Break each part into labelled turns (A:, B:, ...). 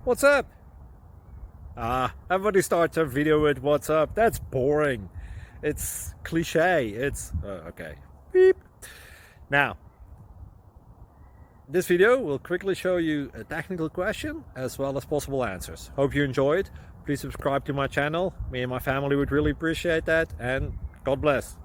A: What's up? Everybody starts a video with what's up. That's boring. It's cliche. It's okay. Beep. Now, this video will quickly show you a technical question as well as possible answers. Hope you enjoyed. Please subscribe to my channel. Me and my family would really appreciate that, and God bless.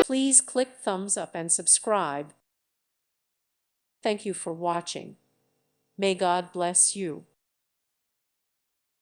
B: Please click thumbs up and subscribe. Thank you for watching. May God bless you.